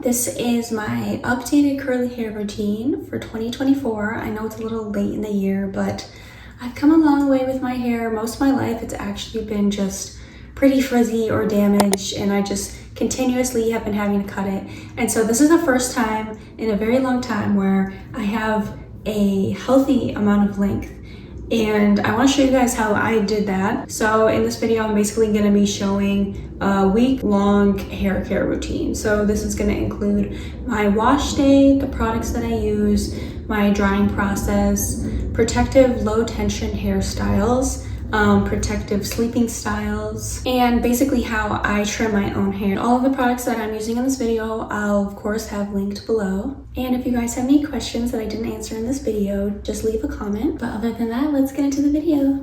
This is my updated curly hair routine for 2024. I know it's a little late in the year, but I've come a long way with my hair. Most of my life, it's actually been just pretty frizzy or damaged, and I just continuously have been having to cut it. And so this is the first time in a very long time where I have a healthy amount of length. And I want to show you guys how I did that. So in this video, I'm basically going to be showing a week-long hair care routine. So this is going to include my wash day, the products that I use, my drying process, protective low-tension hairstyles, protective sleeping styles, and basically how I trim my own hair. All of the products that I'm using in this video, I'll of course have linked below. And if you guys have any questions that I didn't answer in this video, just leave a comment. But other than that, let's get into the video.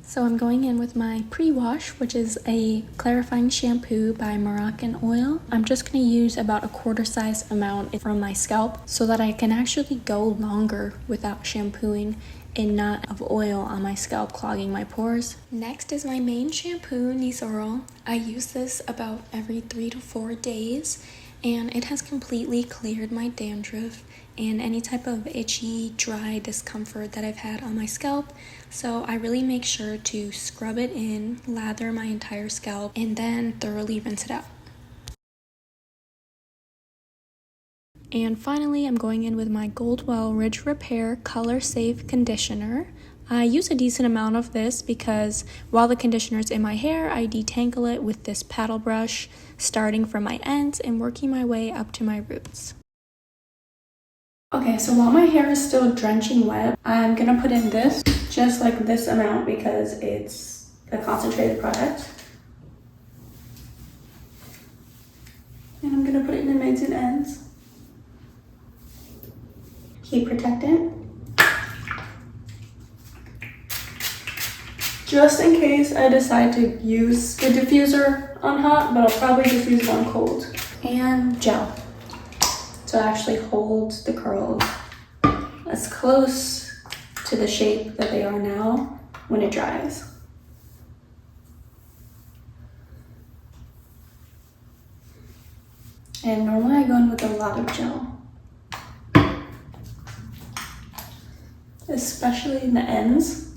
So I'm going in with my pre-wash, which is a clarifying shampoo by Moroccan Oil. I'm just going to use about a quarter size amount from my scalp so that I can actually go longer without shampooing and not of oil on my scalp clogging my pores. Next is my main shampoo, Nizoral. I use this about every 3 to 4 days, and it has completely cleared my dandruff and any type of itchy, dry discomfort that I've had on my scalp. So I really make sure to scrub it in, lather my entire scalp, and then thoroughly rinse it out. And finally, I'm going in with my Goldwell Ridge Repair Color Safe Conditioner. I use a decent amount of this because while the conditioner is in my hair, I detangle it with this paddle brush, starting from my ends and working my way up to my roots. Okay, so while my hair is still drenching wet, I'm gonna put in this, just like this amount because it's a concentrated product. And I'm gonna put it in the mids and ends. Heat protectant. Just in case I decide to use the diffuser on hot, but I'll probably just use it on cold. And gel. So it actually holds the curls as close to the shape that they are now when it dries. And normally I go in with a lot of gel, especially in the ends,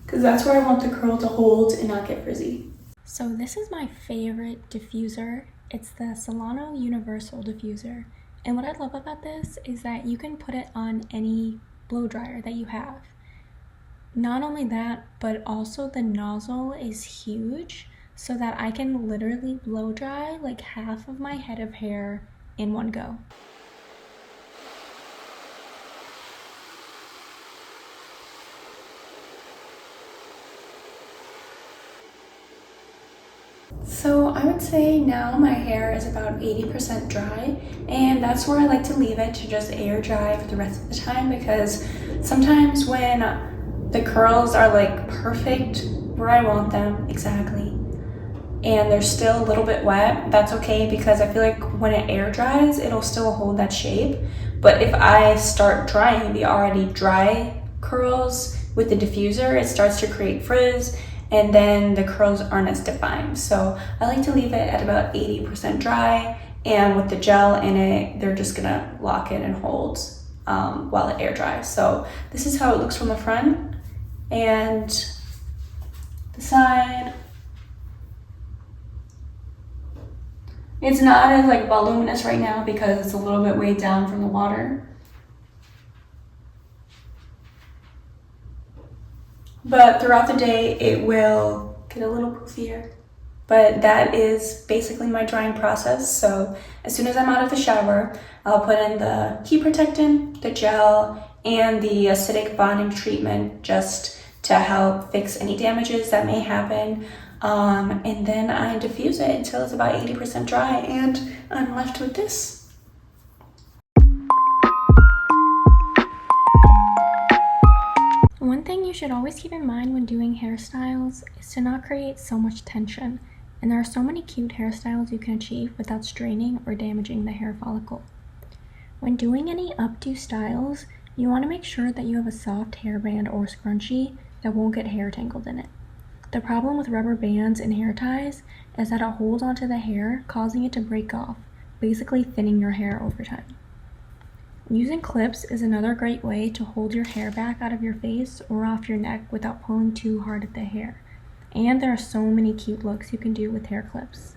because that's where I want the curl to hold and not get frizzy. So this is my favorite diffuser. It's the Solano Universal Diffuser. And what I love about this is that you can put it on any blow dryer that you have. Not only that, but also the nozzle is huge so that I can literally blow dry like half of my head of hair in one go. So I would say now my hair is about 80% dry, and that's where I like to leave it to just air dry for the rest of the time, because sometimes when the curls are like perfect where I want them exactly and they're still a little bit wet, that's okay, because I feel like when it air dries it'll still hold that shape. But if I start drying the already dry curls with the diffuser, it starts to create frizz, and then the curls aren't as defined. So I like to leave it at about 80% dry, and with the gel in it, they're just gonna lock it and hold while it air dries. So this is how it looks from the front and the side. It's not as like voluminous right now because it's a little bit weighed down from the water. But throughout the day, it will get a little poofier. But that is basically my drying process. So as soon as I'm out of the shower, I'll put in the heat protectant, the gel, and the acidic bonding treatment just to help fix any damages that may happen. And then I diffuse it until it's about 80% dry, and I'm left with this. One thing you should always keep in mind when doing hairstyles is to not create so much tension. And there are so many cute hairstyles you can achieve without straining or damaging the hair follicle. When doing any updo styles, you want to make sure that you have a soft hairband or scrunchie that won't get hair tangled in it. The problem with rubber bands and hair ties is that it holds onto the hair, causing it to break off, basically thinning your hair over time. Using clips is another great way to hold your hair back out of your face or off your neck without pulling too hard at the hair. And there are so many cute looks you can do with hair clips.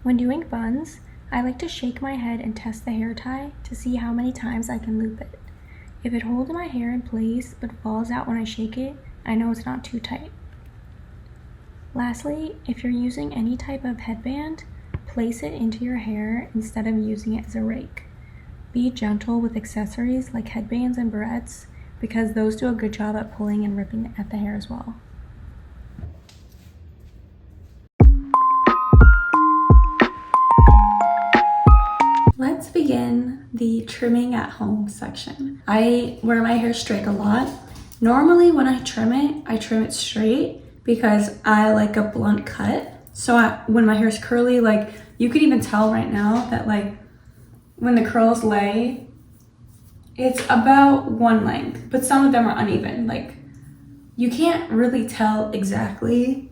When doing buns, I like to shake my head and test the hair tie to see how many times I can loop it. If it holds my hair in place but falls out when I shake it, I know it's not too tight. Lastly, if you're using any type of headband, place it into your hair instead of using it as a rake. Be gentle with accessories like headbands and barrettes because those do a good job at pulling and ripping at the hair as well. Let's begin the trimming at home section. I wear my hair straight a lot. Normally when I trim it straight because I like a blunt cut. So when my hair is curly, like you could even tell right now that like when the curls lay, it's about one length, but some of them are uneven. Like you can't really tell exactly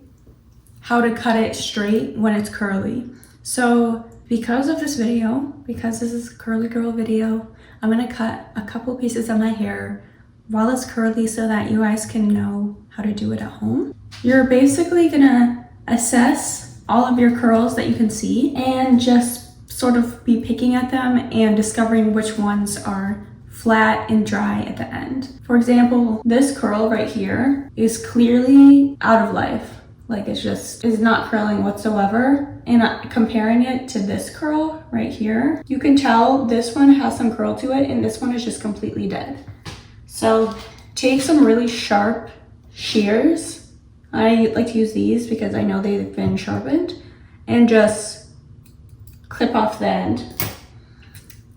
how to cut it straight when it's curly. So because of this video, because this is a curly girl video, I'm gonna cut a couple pieces of my hair while it's curly so that you guys can know how to do it at home. You're basically gonna assess all of your curls that you can see and just sort of be picking at them and discovering which ones are flat and dry at the end. For example, this curl right here is clearly out of life. Like it's just is not curling whatsoever. And comparing it to this curl right here, you can tell this one has some curl to it and this one is just completely dead. So take some really sharp shears. I like to use these because I know they've been sharpened, and just clip off the end.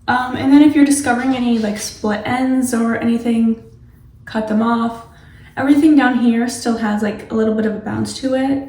And then if you're discovering any like split ends or anything, cut them off. Everything down here still has like a little bit of a bounce to it.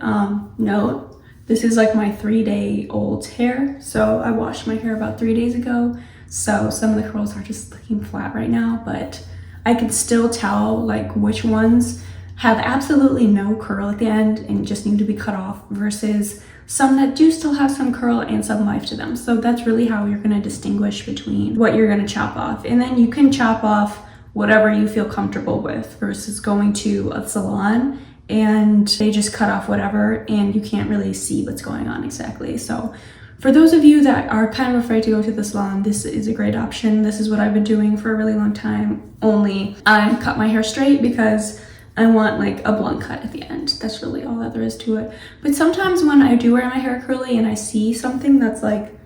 Note, this is like my 3-day-old hair. So I washed my hair about 3 days ago. So some of the curls are just looking flat right now, but I can still tell like which ones have absolutely no curl at the end and just need to be cut off versus some that do still have some curl and some life to them. So that's really how you're gonna distinguish between what you're gonna chop off. And then you can chop off whatever you feel comfortable with versus going to a salon and they just cut off whatever and you can't really see what's going on exactly. So for those of you that are kind of afraid to go to the salon, this is a great option. This is what I've been doing for a really long time. Only I cut my hair straight because I want like a blunt cut at the end. That's really all that there is to it. But sometimes when I do wear my hair curly and I see something that's like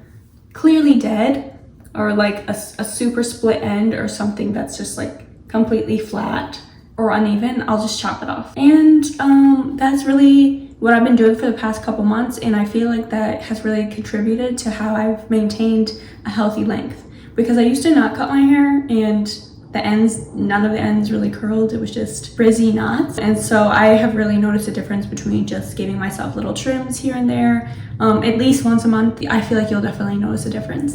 clearly dead or like a super split end or something that's just like completely flat or uneven, I'll just chop it off. And that's really what I've been doing for the past couple months, and I feel like that has really contributed to how I've maintained a healthy length. Because I used to not cut my hair and the ends, none of the ends really curled, it was just frizzy knots. And so I have really noticed a difference between just giving myself little trims here and there. At least once a month, I feel like you'll definitely notice a difference.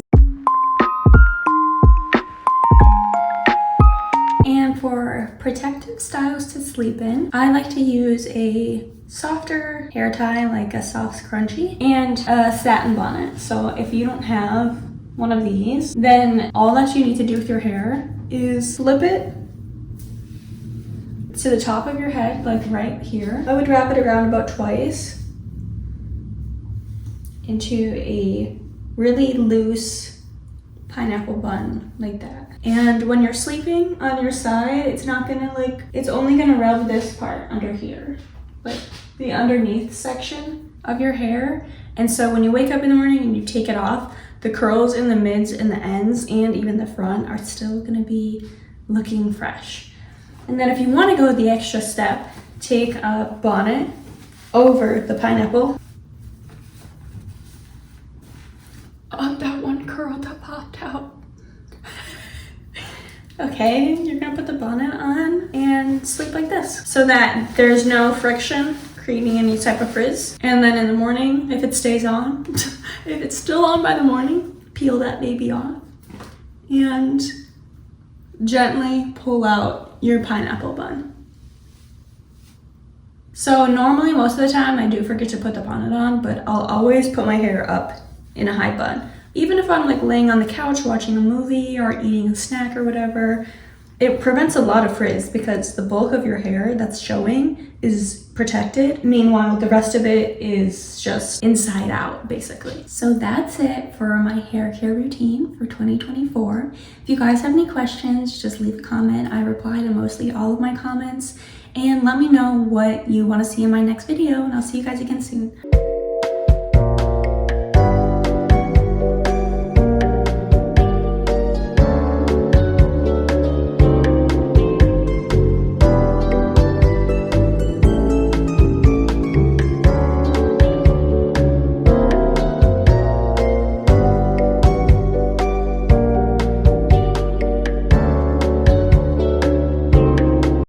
And for protective styles to sleep in, I like to use a softer hair tie, like a soft scrunchie, and a satin bonnet. So if you don't have one of these, then all that you need to do with your hair is flip it to the top of your head, like right here. I would wrap it around about twice into a really loose pineapple bun like that. And when you're sleeping on your side, it's only gonna rub this part under here, like the underneath section of your hair. And so when you wake up in the morning and you take it off, the curls in the mids and the ends and even the front are still gonna be looking fresh. And then if you wanna go the extra step, take a bonnet over the pineapple. Oh, that one curl that popped out. Okay, you're gonna put the bonnet on and sleep like this so that there's no friction creating any type of frizz. And then in the morning, if it stays on, if it's still on by the morning, peel that baby off and gently pull out your pineapple bun. So normally, most of the time, I do forget to put the bonnet on, but I'll always put my hair up in a high bun. Even if I'm like laying on the couch watching a movie or eating a snack or whatever, it prevents a lot of frizz because the bulk of your hair that's showing is protected. Meanwhile, the rest of it is just inside out, basically. So that's it for my hair care routine for 2024. If you guys have any questions, just leave a comment. I reply to mostly all of my comments. And let me know what you want to see in my next video, and I'll see you guys again soon.